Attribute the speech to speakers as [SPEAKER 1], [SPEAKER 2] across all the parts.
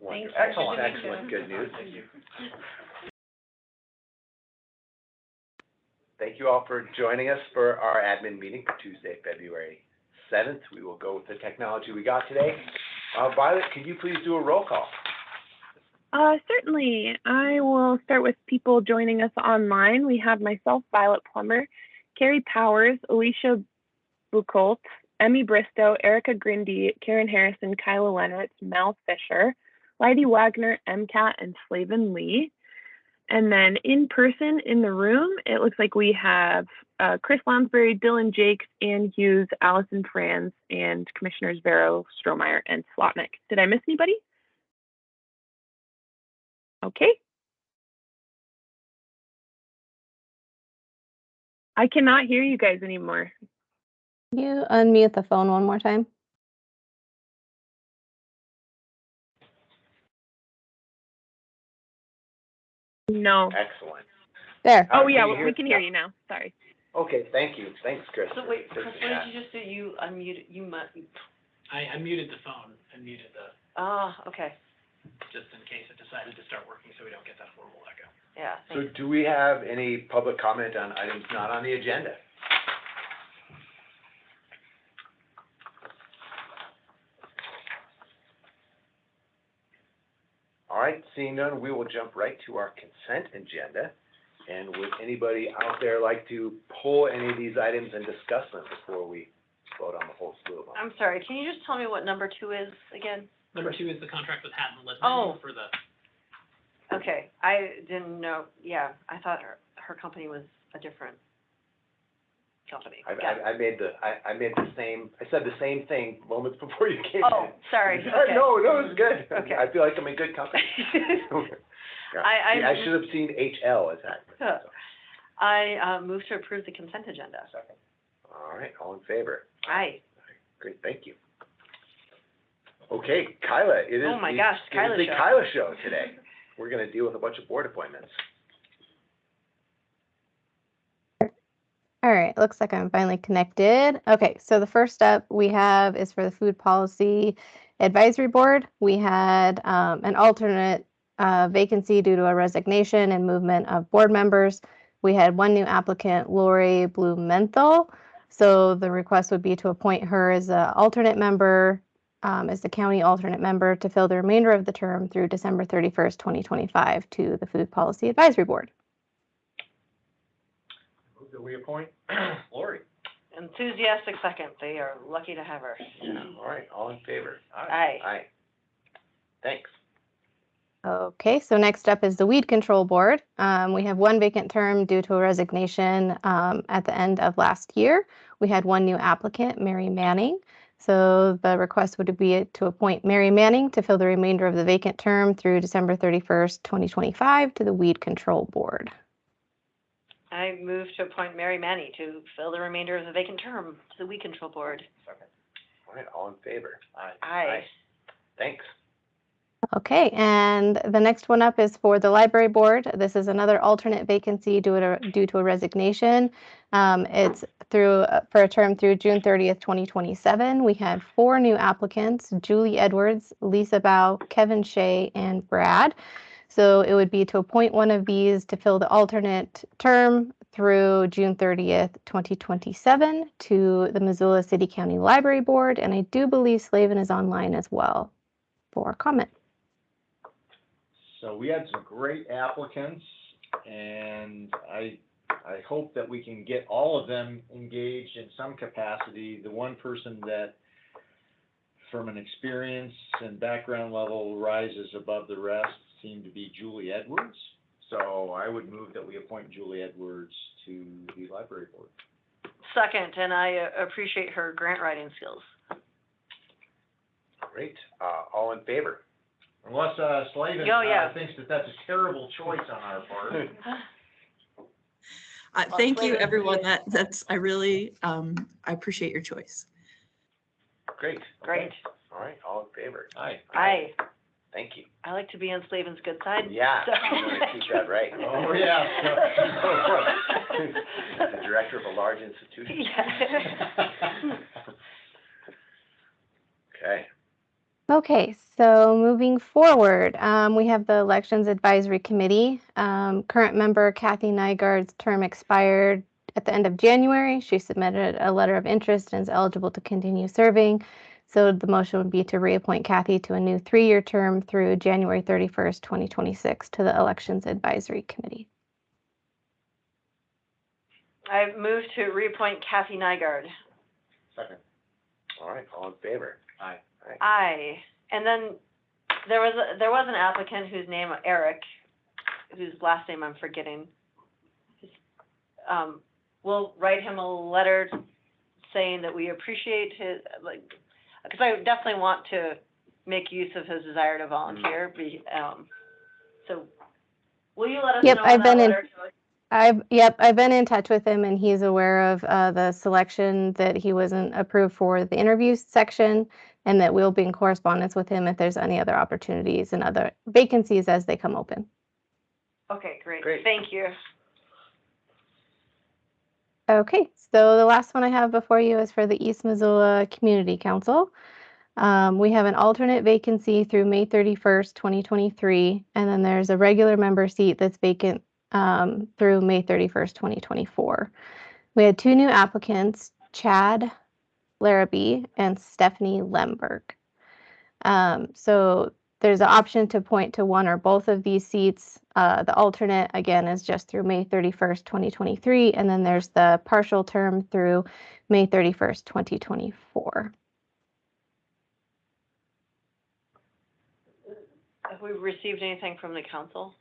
[SPEAKER 1] Wonderful.
[SPEAKER 2] Thanks.
[SPEAKER 1] Excellent, good news.
[SPEAKER 2] Thank you.
[SPEAKER 1] Thank you all for joining us for our admin meeting for Tuesday, February 7th. We will go with the technology we got today. Violet, could you please do a roll call?
[SPEAKER 3] Certainly. I will start with people joining us online. We have myself, Violet Plummer, Carrie Powers, Alicia Buchholz, Emmy Bristow, Erica Grindy, Karen Harrison, Kyla Lennertz, Mel Fisher, Leidy Wagner, MCAT, and Slavin Lee. And then in person in the room, it looks like we have Chris Lounsbury, Dylan Jakes, Ann Hughes, Allison Franz, and Commissioners Vero, Strohmeyer, and Slotnick. Did I miss anybody? Okay. I cannot hear you guys anymore.
[SPEAKER 4] Can you unmute the phone one more time?
[SPEAKER 3] No.
[SPEAKER 1] Excellent.
[SPEAKER 4] There.
[SPEAKER 3] Oh,
[SPEAKER 1] Can
[SPEAKER 3] yeah,
[SPEAKER 1] you hear-
[SPEAKER 3] we can hear you now. Sorry.
[SPEAKER 1] Okay, thank you. Thanks, Chris.
[SPEAKER 2] So wait,
[SPEAKER 1] for
[SPEAKER 2] Chris,
[SPEAKER 1] fixing
[SPEAKER 2] what
[SPEAKER 1] that.
[SPEAKER 2] did you just do? You unmuted,
[SPEAKER 5] I muted the phone and muted the,
[SPEAKER 2] okay,
[SPEAKER 5] just in case it decided to start working so we don't get that horrible echo.
[SPEAKER 2] yeah,
[SPEAKER 1] So
[SPEAKER 2] thanks.
[SPEAKER 1] do we have any public comment on items not on the agenda? All right, seeing none, we will jump right to our consent agenda. And would anybody out there like to pull any of these items and discuss them before we vote on the whole slew of them?
[SPEAKER 2] I'm sorry, can you just tell me what number 2 is again?
[SPEAKER 5] Number 2 is the contract with Hatton Littman
[SPEAKER 2] Oh.
[SPEAKER 5] for the,
[SPEAKER 2] Okay, I didn't know, yeah, I thought her company was a different company. Got it.
[SPEAKER 1] I made the same, I said the same thing moments before you came in.
[SPEAKER 2] Oh, sorry, okay.
[SPEAKER 1] No, it's good.
[SPEAKER 2] Okay.
[SPEAKER 1] I feel like I'm in good company. Yeah.
[SPEAKER 2] I
[SPEAKER 1] I should have seen HL as that.
[SPEAKER 2] I move to approve the consent agenda.
[SPEAKER 1] Second. All right, all in favor?
[SPEAKER 2] Aye.
[SPEAKER 1] Great, thank you. Okay, Kyla, it is
[SPEAKER 2] Oh my gosh, Kyla
[SPEAKER 1] the
[SPEAKER 2] show.
[SPEAKER 1] Kyla show today. We're gonna deal with a bunch of board appointments.
[SPEAKER 4] All right, looks like I'm finally connected. Okay, so the first up we have is for the Food Policy Advisory Board. We had an alternate vacancy due to a resignation and movement of board members. We had one new applicant, Lori Blumenthal. So the request would be to appoint her as an alternate member, as the county alternate member to fill the remainder of the term through December 31st, 2025 to the Food Policy Advisory Board.
[SPEAKER 1] Move that we appoint Lori.
[SPEAKER 2] Enthusiastic second, they are lucky to have her.
[SPEAKER 1] Yeah, all right, all in favor?
[SPEAKER 2] Aye.
[SPEAKER 1] Aye. Thanks.
[SPEAKER 4] Okay, so next up is the Weed Control Board. We have one vacant term due to a resignation at the end of last year. We had one new applicant, Mary Manning. So the request would be to appoint Mary Manning to fill the remainder of the vacant term through December 31st, 2025 to the Weed Control Board.
[SPEAKER 2] I move to appoint Mary Manning to fill the remainder of the vacant term to the Weed Control Board.
[SPEAKER 1] Second. All right, all in favor?
[SPEAKER 2] Aye.
[SPEAKER 1] Thanks.
[SPEAKER 4] Okay, and the next one up is for the Library Board. This is another alternate vacancy due to a resignation. It's for a term through June 30th, 2027. We had 4 new applicants, Julie Edwards, Lisa Bow, Kevin Shea, and Brad. So it would be to appoint one of these to fill the alternate term through June 30th, 2027 to the Missoula City County Library Board. And I do believe Slavin is online as well for comment.
[SPEAKER 6] So we had some great applicants, and I hope that we can get all of them engaged in some capacity. The one person that, from an experience and background level, rises above the rest seemed to be Julie Edwards. So I would move that we appoint Julie Edwards to the Library Board.
[SPEAKER 2] Second, and I appreciate her grant writing skills.
[SPEAKER 1] Great. All in favor?
[SPEAKER 6] Unless Slavin thinks that that's a terrible choice on our part.
[SPEAKER 7] Thank you, everyone. I really I appreciate your choice.
[SPEAKER 1] Great.
[SPEAKER 2] Great.
[SPEAKER 1] Okay. All right, all in favor?
[SPEAKER 6] Aye.
[SPEAKER 2] Aye.
[SPEAKER 1] Thank you.
[SPEAKER 2] I like to be on Slavin's good side.
[SPEAKER 1] Yeah,
[SPEAKER 2] So-
[SPEAKER 1] I'm gonna keep that right.
[SPEAKER 6] Oh, yeah.
[SPEAKER 1] The director of a large institution.
[SPEAKER 2] Yeah.
[SPEAKER 1] Okay.
[SPEAKER 4] Okay, so moving forward, we have the Elections Advisory Committee. Current member Kathy Nygaard's term expired at the end of January. She submitted a letter of interest and is eligible to continue serving. So the motion would be to reappoint Kathy to a new 3-year term through January 31st, 2026 to the Elections Advisory Committee.
[SPEAKER 2] I move to reappoint Kathy Nygaard.
[SPEAKER 6] Second.
[SPEAKER 1] All right, all in favor? Aye.
[SPEAKER 2] Aye. And then there was an applicant whose name, Eric, whose last name I'm forgetting. We'll write him a letter saying that we appreciate his, because I definitely want to make use of his desire to volunteer. So will you let us
[SPEAKER 4] Yep,
[SPEAKER 2] know
[SPEAKER 4] I've
[SPEAKER 2] on that
[SPEAKER 4] been in-
[SPEAKER 2] letter?
[SPEAKER 4] I've been in touch with him and he's aware of the selection that he wasn't approved for the interview section and that we'll be in correspondence with him if there's any other opportunities and other vacancies as they come open.
[SPEAKER 2] Okay, great.
[SPEAKER 1] Great.
[SPEAKER 2] Thank you.
[SPEAKER 4] Okay, so the last one I have before you is for the East Missoula Community Council. We have an alternate vacancy through May 31st, 2023, and then there's a regular member seat that's vacant through May 31st, 2024. We had 2 new applicants, Chad Larrabee and Stephanie Lemberg. So there's an option to appoint to one or both of these seats. The alternate, again, is just through May 31st, 2023, and then there's the partial term through May 31st, 2024.
[SPEAKER 2] Have we received anything from the council?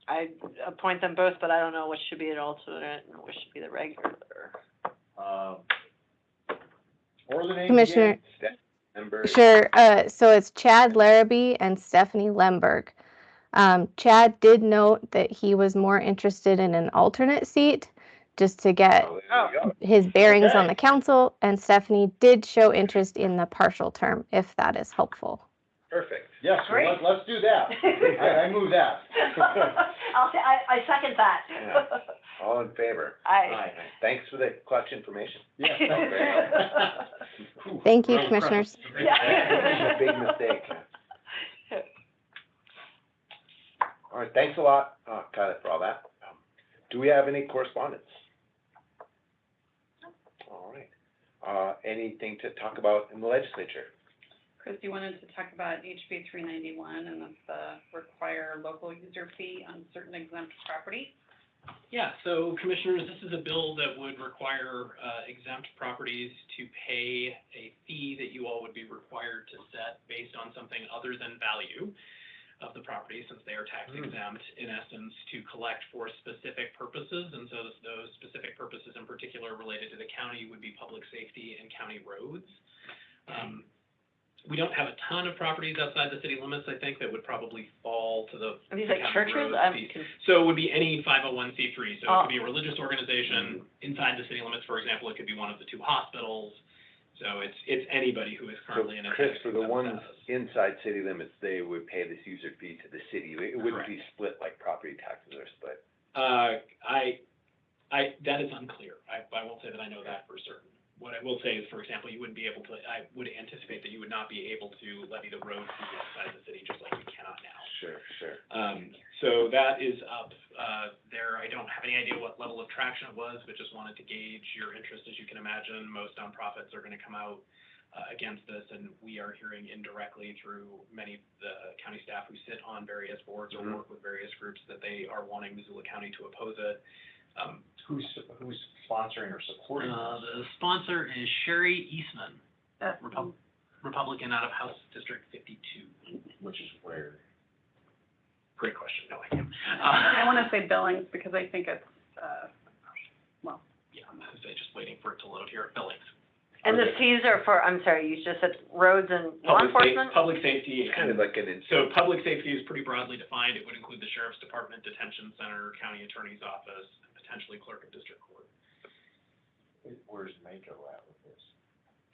[SPEAKER 2] I appoint them both, but I don't know which should be an alternate and which should be the regular.
[SPEAKER 6] What are the names
[SPEAKER 4] Commissioner,
[SPEAKER 6] again?
[SPEAKER 1] Member,
[SPEAKER 4] sure. So it's Chad Larrabee and Stephanie Lemberg. Chad did note that he was more interested in an alternate seat just to get
[SPEAKER 1] oh, there you go.
[SPEAKER 4] his bearings on
[SPEAKER 6] Okay.
[SPEAKER 4] the council, and Stephanie did show interest in the partial term, if that is helpful.
[SPEAKER 1] Perfect.
[SPEAKER 6] Yes,
[SPEAKER 2] Great.
[SPEAKER 6] let's do that. I move that.
[SPEAKER 2] I second that.
[SPEAKER 1] Yeah. All in favor?
[SPEAKER 2] Aye.
[SPEAKER 1] Thanks for the clutch information.
[SPEAKER 6] Yes.
[SPEAKER 4] Thank you, commissioners.
[SPEAKER 2] Yeah.
[SPEAKER 1] Big mistake. All right, thanks a lot, Kylie, for all that. Do we have any correspondence? All right. Anything to talk about in the legislature?
[SPEAKER 8] Christy wanted to talk about HB 391 and the require local user fee on certain exempt property.
[SPEAKER 5] Yeah, so commissioners, this is a bill that would require exempt properties to pay a fee that you all would be required to set based on something other than value of the property, since they are tax exempt, in essence, to collect for specific purposes. And so those specific purposes in particular related to the county would be public safety and county roads. We don't have a ton of properties outside the city limits, I think, that would probably fall to the
[SPEAKER 2] Are these like
[SPEAKER 5] county
[SPEAKER 2] churches?
[SPEAKER 5] roads piece. So it would be any 501c3. So it could be a religious organization inside the city limits, for example. It could be one of the 2 hospitals. So it's anybody who is currently in a
[SPEAKER 1] Chris,
[SPEAKER 5] tax
[SPEAKER 1] for the
[SPEAKER 5] exempt
[SPEAKER 1] ones
[SPEAKER 5] status.
[SPEAKER 1] inside city limits, they would pay this user fee to the city. It wouldn't
[SPEAKER 5] Correct.
[SPEAKER 1] be split like property taxes are split.
[SPEAKER 5] That is unclear. I won't say that I know that for certain. What I will say is, for example, you wouldn't be able to, I would anticipate that you would not be able to levy the road fee outside the city, just like you cannot now.
[SPEAKER 1] Sure.
[SPEAKER 5] So that is up there. I don't have any idea what level of traction it was, but just wanted to gauge your interest. As you can imagine, most nonprofits are going to come out against this, and we are hearing indirectly through many of the county staff who sit on various boards or work with various groups that they are wanting Missoula County to oppose it.
[SPEAKER 6] Who's sponsoring or supporting this?
[SPEAKER 5] The sponsor is Sherry Eastman, Republican out of House District 52.
[SPEAKER 6] Which is where?
[SPEAKER 5] Great question, no idea.
[SPEAKER 8] I want to say Billings because I think it's,
[SPEAKER 5] Yeah, I'm just waiting for it to load here. Billings.
[SPEAKER 2] And the fees are for, I'm sorry, you just said roads and law enforcement?
[SPEAKER 5] Public safety.
[SPEAKER 1] It's kind of like
[SPEAKER 5] So public safety is pretty broadly defined. It would include the sheriff's department, detention center, county attorney's office, and potentially clerk of district court.
[SPEAKER 6] Where's Mako at with this?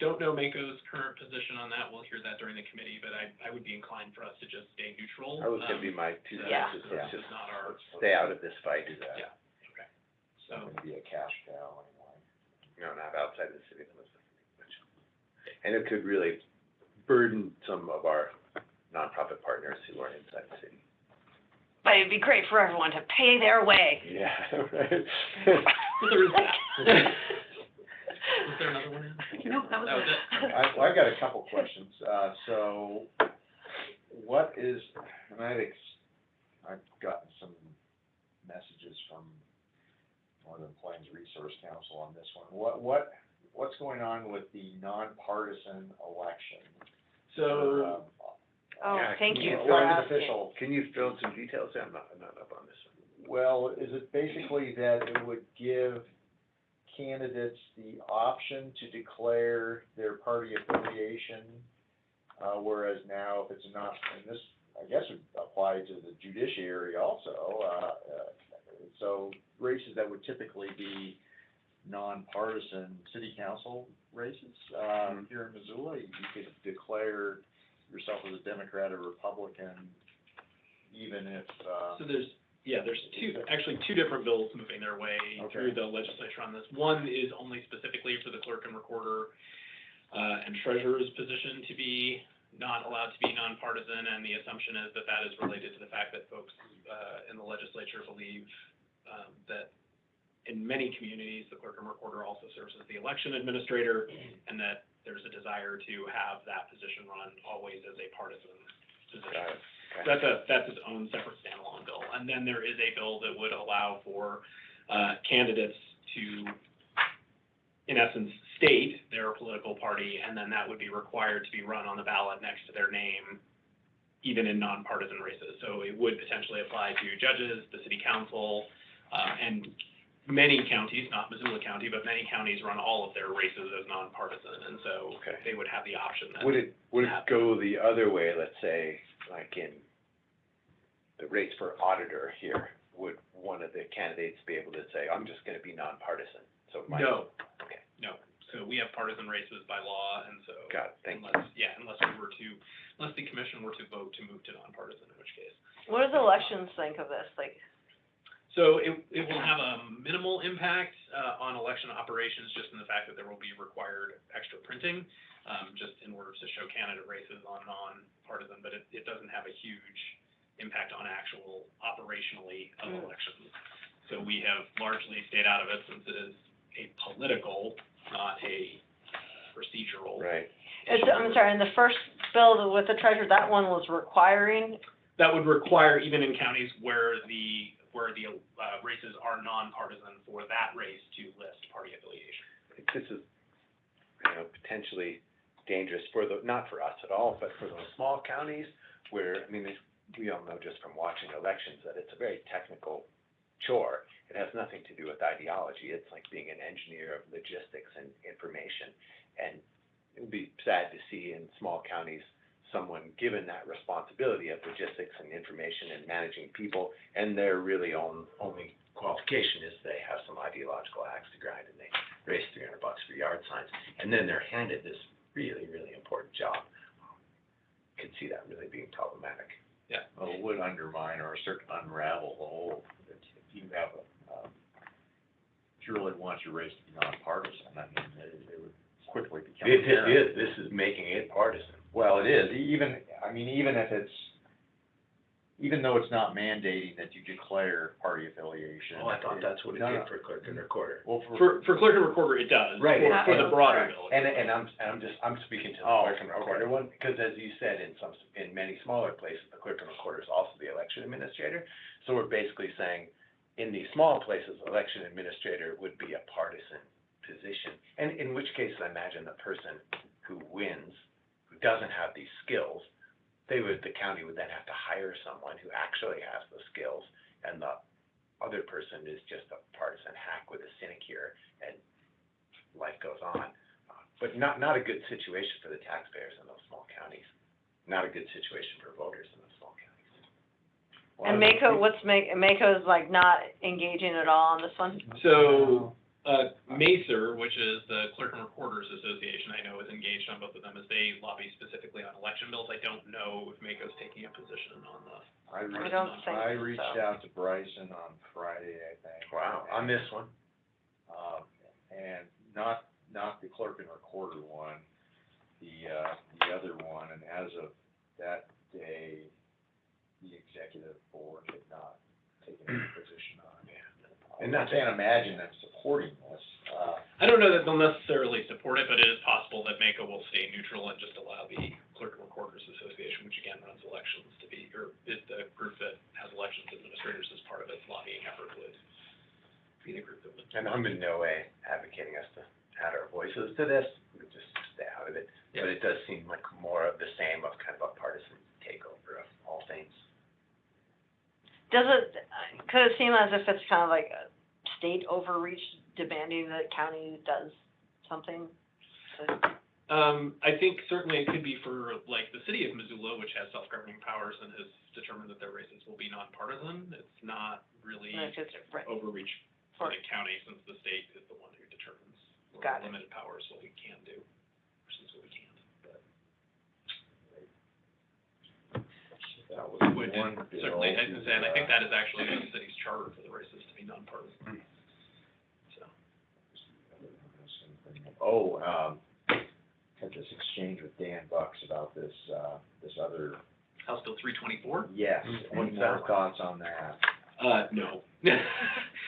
[SPEAKER 5] Don't know Mako's current position on that. We'll hear that during the committee, but I would be inclined for us to just stay neutral.
[SPEAKER 1] That was gonna be my 2
[SPEAKER 2] Yeah.
[SPEAKER 1] cents,
[SPEAKER 5] This
[SPEAKER 1] let's
[SPEAKER 5] is
[SPEAKER 1] just
[SPEAKER 5] not our,
[SPEAKER 1] stay out of this fight.
[SPEAKER 5] Yeah. Okay.
[SPEAKER 6] It's
[SPEAKER 5] So,
[SPEAKER 6] gonna be a cash cow anyway.
[SPEAKER 1] not outside the city limits. And it could really burden some of our nonprofit partners who aren't inside the city.
[SPEAKER 2] But it'd be great for everyone to pay their way.
[SPEAKER 1] Yeah, right.
[SPEAKER 5] Well, there is that. Was there another one?
[SPEAKER 8] Nope, that was it.
[SPEAKER 6] I've got a couple questions. So what is, and I've gotten some messages from Northern Plains Resource Council on this one. What's going on with the nonpartisan election?
[SPEAKER 5] So,
[SPEAKER 2] Oh,
[SPEAKER 1] Yeah,
[SPEAKER 2] thank
[SPEAKER 1] can
[SPEAKER 2] you
[SPEAKER 1] you
[SPEAKER 2] for
[SPEAKER 6] Elected
[SPEAKER 2] asking.
[SPEAKER 6] official.
[SPEAKER 1] Can you fill in some details? I'm not up on this one.
[SPEAKER 6] Well, is it basically that it would give candidates the option to declare their party affiliation, whereas now if it's not, and this, I guess, would apply to the judiciary also, so races that would typically be nonpartisan city council races, here in Missoula, you could declare yourself as a Democrat or Republican, even if,
[SPEAKER 5] so there's two different bills moving their way through the legislature on this. One is only specifically for the clerk and recorder, and treasurer's position to be not allowed to be nonpartisan, and the assumption is that that is related to the fact that folks, in the legislature believe, that in many communities, the clerk and recorder also serves as the election administrator, and that there's a desire to have that position run always as a partisan position.
[SPEAKER 1] Got it.
[SPEAKER 5] So that's its own separate standalone bill. And then there is a bill that would allow for candidates to, in essence, state their political party, and then that would be required to be run on the ballot next to their name, even in nonpartisan races. So it would potentially apply to judges, the city council, and many counties, not Missoula County, but many counties run all of their races as nonpartisan, and so
[SPEAKER 1] Okay.
[SPEAKER 5] they would have the option then.
[SPEAKER 1] Would it go the other way, let's say, like in the race for auditor here? Would one of the candidates be able to say, I'm just gonna be nonpartisan? So my.
[SPEAKER 5] No.
[SPEAKER 1] Okay,
[SPEAKER 5] No, so we have partisan races by law, and so.
[SPEAKER 1] got it, thank you.
[SPEAKER 5] Unless the commission were to vote to move to nonpartisan, in which case.
[SPEAKER 2] What does elections think of this? Like,
[SPEAKER 5] So it will have a minimal impact, on election operations, just in the fact that there will be required extra printing, just in order to show candidate races on non-partisan, but it doesn't have a huge impact on actual operationally of elections. So we have largely stayed out of it since it is a political, not a procedural.
[SPEAKER 1] Right.
[SPEAKER 2] I'm sorry, in the first bill with the treasurer, that one was requiring,
[SPEAKER 5] That would require, even in counties where the races are nonpartisan, for that race to list party affiliation.
[SPEAKER 1] I think this is, potentially dangerous for not for us at all, but for those small counties where, we all know just from watching elections that it's a very technical chore. It has nothing to do with ideology. It's like being an engineer of logistics and information. And it would be sad to see in small counties someone given that responsibility of logistics and information and managing people, and their really only qualification is they have some ideological axe to grind and they raise $300 for yard signs, and then they're handed this really, really important job. Could see that really being problematic.
[SPEAKER 5] Yeah.
[SPEAKER 6] Well, it would undermine or unravel the whole, if you have if you really want your race to be nonpartisan, they would quickly become apparent.
[SPEAKER 1] This is making it partisan.
[SPEAKER 6] Well, it is, even if it's, even though it's not mandating that you declare party affiliation.
[SPEAKER 1] Oh, I thought that's what it
[SPEAKER 6] No,
[SPEAKER 1] did
[SPEAKER 6] no.
[SPEAKER 1] for clerk and recorder.
[SPEAKER 6] Well,
[SPEAKER 5] For clerk and recorder, it does.
[SPEAKER 1] Right.
[SPEAKER 5] For the broader
[SPEAKER 8] Correct.
[SPEAKER 5] bill.
[SPEAKER 1] I'm speaking to the
[SPEAKER 6] Oh,
[SPEAKER 1] clerk and recorder one, because as you said, in many smaller places, the clerk and recorder is also the election administrator. So we're basically saying, in these small places, election administrator would be a partisan position. And in which case, I imagine the person who wins, who doesn't have these skills, the county would then have to hire someone who actually has the skills, and the other person is just a partisan hack with a sinecure, and life goes on. But not a good situation for the taxpayers in those small counties. Not a good situation for voters in those small counties.
[SPEAKER 2] and Mako's like not engaging at all on this one?
[SPEAKER 5] So, Macer, which is the Clerk and Recorders Association, I know is engaged on both of them as they lobby specifically on election bills. I don't know if Mako's taking a position on the.
[SPEAKER 2] I don't think
[SPEAKER 6] I
[SPEAKER 2] so.
[SPEAKER 6] reached out to Bryson on Friday, I think.
[SPEAKER 1] Wow, on this one?
[SPEAKER 6] And not the clerk and recorder one, the other one, and as of that day, the executive board had not taken any position on it. And I can't imagine them supporting this.
[SPEAKER 5] I don't know that they'll necessarily support it, but it is possible that MACO will stay neutral and just allow the Clerk and Recorders Association, which again runs elections, to be, or is the group that has elections administrators as part of its lobbying effort, would be the group that would.
[SPEAKER 1] And I'm in no way advocating us to add our voices to this, we would just stay out of it.
[SPEAKER 5] Yeah.
[SPEAKER 1] But it does seem like more of the same, of kind of a partisan takeover of all things.
[SPEAKER 2] Does it, could it seem as if it's kind of like a state overreach demanding that county does something?
[SPEAKER 5] I think certainly it could be for, like, the city of Missoula, which has self-governing powers and has determined that their races will be nonpartisan. It's not really
[SPEAKER 2] Right.
[SPEAKER 5] overreach for the county, since the state is the one who determines with
[SPEAKER 2] Got it.
[SPEAKER 5] limited powers what we can do versus what we can't. But
[SPEAKER 6] That was
[SPEAKER 5] would
[SPEAKER 6] one bill.
[SPEAKER 5] certainly, as I said, I think that is actually in the city's charter for the races to be nonpartisan. So,
[SPEAKER 6] Had this exchange with Dan Bucks about this other,
[SPEAKER 5] House Bill 324?
[SPEAKER 6] yes, any
[SPEAKER 1] What's
[SPEAKER 6] more
[SPEAKER 1] that?
[SPEAKER 6] thoughts on that?
[SPEAKER 5] No.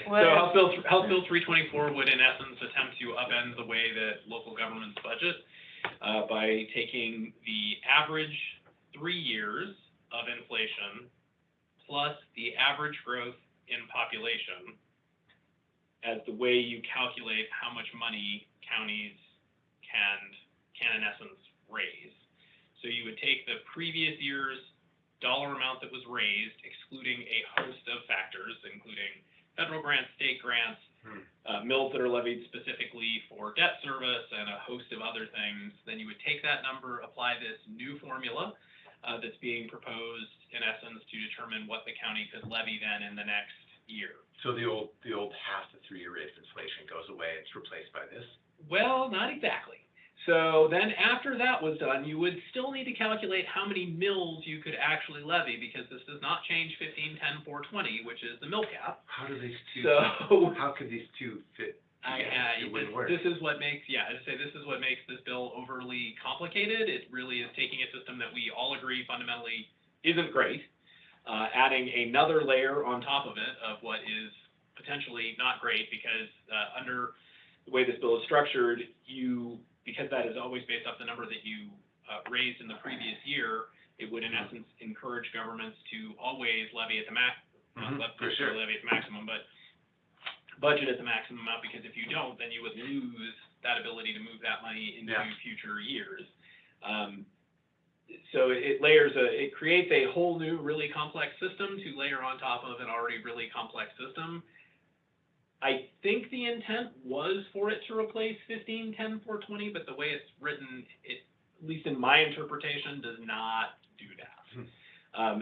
[SPEAKER 2] What
[SPEAKER 5] So
[SPEAKER 2] is-
[SPEAKER 5] House Bill 324 would in essence attempt to upend the way that local governments budget by taking the average 3 years of inflation plus the average growth in population as the way you calculate how much money counties can in essence raise. So you would take the previous year's dollar amount that was raised, excluding a host of factors, including federal grants, state grants, mills that are levied specifically for debt service, and a host of other things. Then you would take that number, apply this new formula that's being proposed, in essence, to determine what the county could levy then in the next year.
[SPEAKER 1] So the old half the 3-year rate of inflation goes away, it's replaced by this?
[SPEAKER 5] Well, not exactly. So then after that was done, you would still need to calculate how many mills you could actually levy, because this does not change 15, 10, 4, 20, which is the mill cap.
[SPEAKER 1] How do these two,
[SPEAKER 5] So
[SPEAKER 1] how could these two fit?
[SPEAKER 5] it
[SPEAKER 1] It wouldn't work.
[SPEAKER 5] this is what makes, I'd say this is what makes this bill overly complicated. It really is taking a system that we all agree fundamentally isn't great, adding another layer on top of it of what is potentially not great, because under the way this bill is structured, because that is always based off the number that you raised in the previous year, it would in essence encourage governments to always levy at the not
[SPEAKER 1] for sure.
[SPEAKER 5] levy at the maximum, but budget at the maximum amount, because if you don't, then you would lose that ability to move that money into future years. So it creates a whole new really complex system to layer on top of an already really complex system. I think the intent was for it to replace 15, 10, 420, but the way it's written, it, at least in my interpretation, does not do that.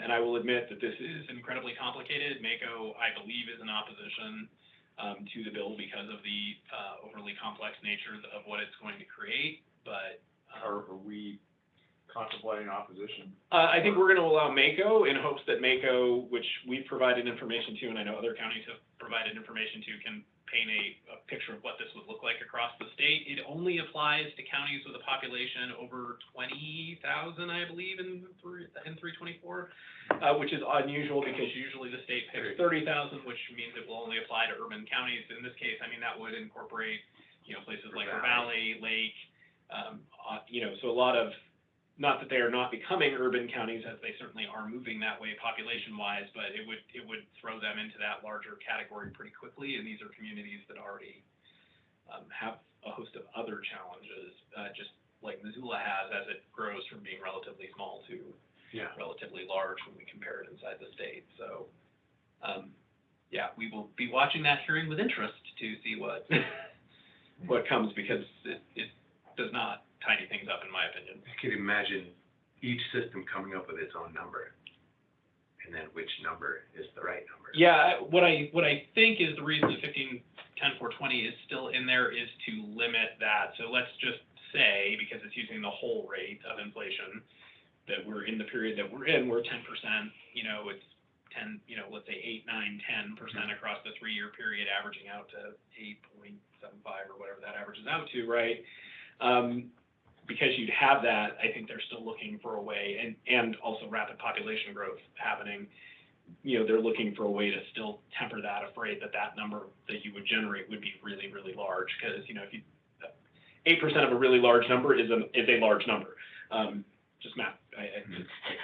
[SPEAKER 5] And I will admit that this is incredibly complicated. MACO, I believe, is in opposition to the bill because of the overly complex nature of what it's going to create. But
[SPEAKER 6] Are we contemplating opposition?
[SPEAKER 5] I think we're going to allow MACO in hopes that MACO, which we've provided information to, and I know other counties have provided information to, can paint a picture of what this would look like across the state. It only applies to counties with a population over 20,000, I believe, in 324, which is unusual because usually the state picks 30,000, which means it will only apply to urban counties. In this case, I mean, that would incorporate, places like Valley, Lake, so a lot of, not that they are not becoming urban counties, as they certainly are moving that way population-wise, but it would throw them into that larger category pretty quickly, and these are communities that already have a host of other challenges, just like Missoula has as it grows from being relatively small to relatively large when we compare it inside the state. So, we will be watching that hearing with interest to see what what comes, because it does not tidy things up, in my opinion.
[SPEAKER 1] I could imagine each system coming up with its own number, and then which number is the right number.
[SPEAKER 5] Yeah, what I think is the reason the 15, 10, 420 is still in there is to limit that. So let's just say, because it's using the whole rate of inflation, that we're in the period that we're in, we're 10%, it's 10, let's say 8, 9, 10% across the 3-year period, averaging out to 8.75 or whatever that averages out to, right? Because you'd have that, I think they're still looking for a way, and also rapid population growth happening. They're looking for a way to still temper that, afraid that number that you would generate would be really, really large. Because, if you, 8% of a really large number is a large number. Just math. I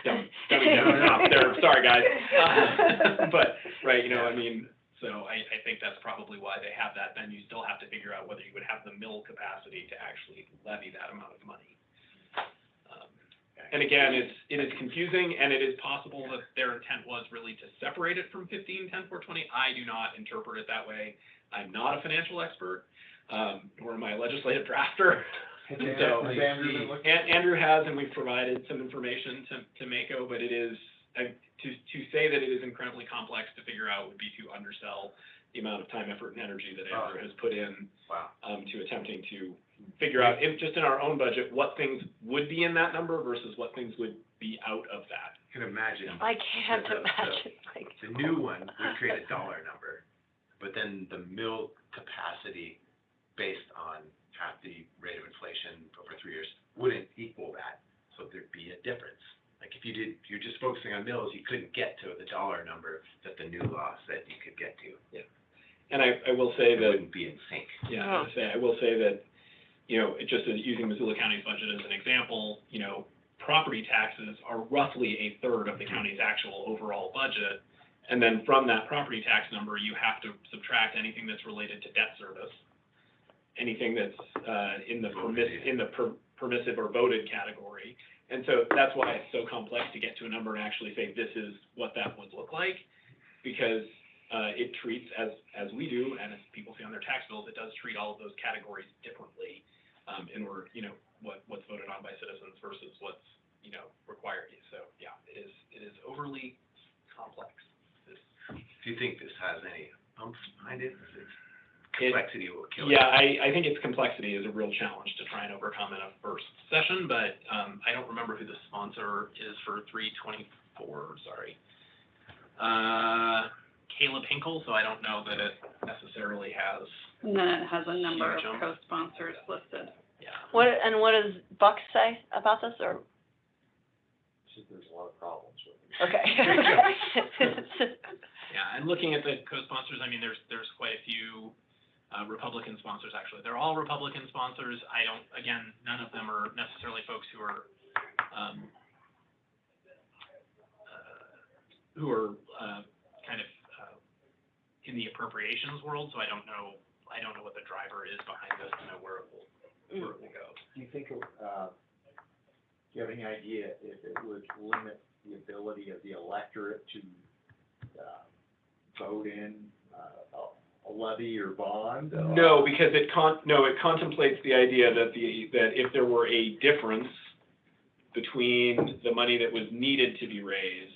[SPEAKER 5] don't there. Sorry, guys. But, right, so I think that's probably why they have that. Then you still have to figure out whether you would have the mill capacity to actually levy that amount of money. And again, it is confusing, and it is possible that their intent was really to separate it from 15, 10, 420. I do not interpret it that way. I'm not a financial expert, nor am I a legislative drafter. So Andrew has, and we've provided some information to Mako, but it is to say that it is incredibly complex to figure out would be to undersell the amount of time, effort, and energy that Andrew has put in to attempting to figure out, if just in our own budget, what things would be in that number versus what things would be out of that.
[SPEAKER 1] You can imagine.
[SPEAKER 2] I can't imagine, like.
[SPEAKER 1] The new one would create a dollar number, but then the mill capacity based on half the rate of inflation over 3 years wouldn't equal that. So there'd be a difference. Like if you're just focusing on mills, you couldn't get to the dollar number that the new law said you could get to.
[SPEAKER 5] Yeah. And I will say
[SPEAKER 1] It
[SPEAKER 5] that.
[SPEAKER 1] wouldn't be in sync.
[SPEAKER 5] Yeah, I will say that, just using Missoula County's budget as an example, property taxes are roughly a third of the county's actual overall budget. And then from that property tax number, you have to subtract anything that's related to debt service, anything that's in the permissive or voted category. And so that's why it's so complex to get to a number and actually say this is what that would look like, because it treats, as we do, and as people see on their tax bills, it does treat all of those categories differently in order, what's voted on by citizens versus what's, required. So, yeah, it is overly complex.
[SPEAKER 1] Do you think this has any umps behind it? Complexity will kill it.
[SPEAKER 5] Yeah, I think its complexity is a real challenge to try and overcome in a first session, but I don't remember who the sponsor is for 324, sorry. Caleb Hinkle, so I don't know that it necessarily has.
[SPEAKER 8] And then it has a number of
[SPEAKER 5] Huge jump.
[SPEAKER 8] co-sponsors listed.
[SPEAKER 5] Yeah.
[SPEAKER 2] What does Buck say about this, or?
[SPEAKER 6] There's a lot of problems with it.
[SPEAKER 2] Okay.
[SPEAKER 5] Yeah, and looking at the co-sponsors, I mean, there's quite a few Republican sponsors, actually. They're all Republican sponsors. None of them are necessarily folks who are kind of in the appropriations world, so I don't know what the driver is behind this to know where it will go.
[SPEAKER 6] Do you think, do you have any idea if it would limit the ability of the electorate to vote in a levy or bond?
[SPEAKER 5] No, because it contemplates the idea that if there were a difference between the money that was needed to be raised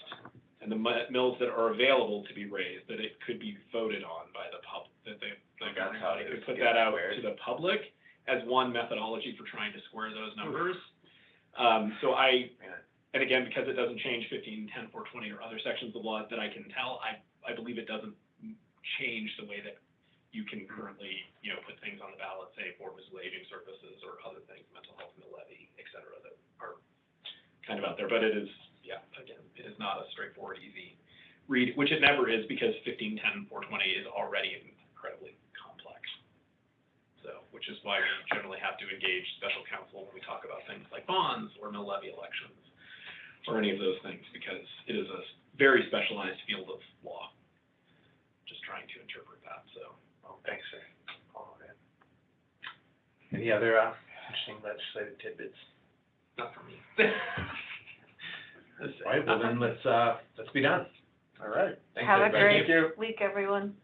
[SPEAKER 5] and the mills that are available to be raised, that it could be voted on by the public, that the governing body could put that out to the public as one methodology for trying to square those numbers. And again, because it doesn't change 15, 10, 420 or other sections of law that I can tell, I believe it doesn't change the way that you can currently, put things on the ballot, say for Missoula Aging Services or other things, mental health mill levy, et cetera, that are kind of out there. But it is, again, it is not a straightforward, easy read, which it never is, because 15, 10, 420 is already incredibly complex. So, which is why we generally have to engage special counsel when we talk about things like bonds or mill levy elections or any of those things, because it is a very specialized field of law. Just trying to interpret that, so.
[SPEAKER 1] Thanks, sir. Any other interesting legislative tidbits?
[SPEAKER 5] Not for me.
[SPEAKER 6] All right, well then let's be done. All right.
[SPEAKER 1] Thanks,
[SPEAKER 2] Have a
[SPEAKER 1] everybody.
[SPEAKER 2] great week, everyone.